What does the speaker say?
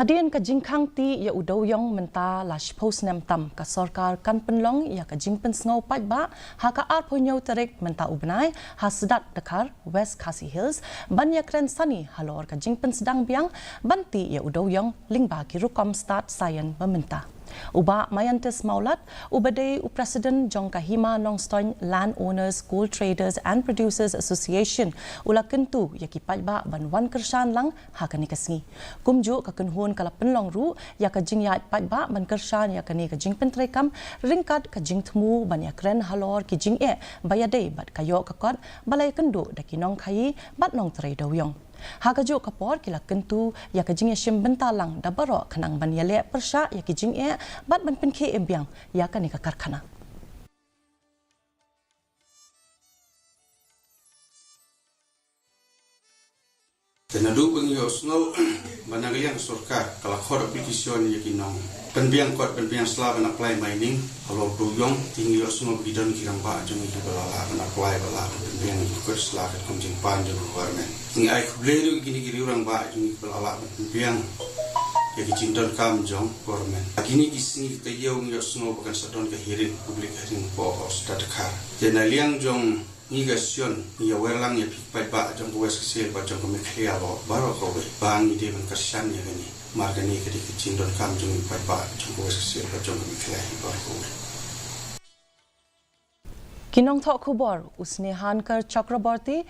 Hadian ka Jingtih ya Dewiong Mynta lash post nem tam ka sarkar kan penlong ya ka Pynsngew Paidbah ha ka Pynsngew Tarik Mynta Bnai ha sedat dekar West Khasi Hills ban ya kren sani Halor ka Pynsngew sedang biang banti ya Dewiong lingba ki rukom start sayan meminta. Uba Mayantis Maulat, ubadai President Jong Kahima Nongstoin Land Owners, Gold Traders and Producers Association ula kentu yaki Paidbah ban wan kershan lang hakani kasngi. Kumju ka kenhun kala penlong ru ya ka jingyat Paidbah ban kershan ya kani ka jingpen trekam ringkat ka jingtmu ban ya kren Halor ki jing'e bayadai bat kayo kakot balai kendu daki nong khai bat nong tray Dewiong. Hakajo kapor kila kentu ya ka jing'e shim bentalang da baro kanang ban yale persya ya ki jing'e bat ban penke embiang ya kani ka karkhana. Tenadu bengi osno managaliang sorkar kala khor application yakinong penbiang kot penbiang slab and apply mining Halor Dewiong tinggi osno bidon kirang ba jong iki balala and apply balala penbiang ikut slab komjing panjang government ngi ai kubleru gini giri urang ba jong iki balala penbiang yaki cinton kam jong government agini kisni tayau ngi osno bukan sadon ke hirin publik hirin po os dadkar jenaliang jong Nigasion ya werlang ya Paidbah jong West Khasi ba jong kemeklia lo baro ko be bang ide ban kersan ya gani margani ke di cindon kam jong Paidbah jong West Khasi ba jong kemeklia baro ko Kinong thok khubor usne hankar chakraborty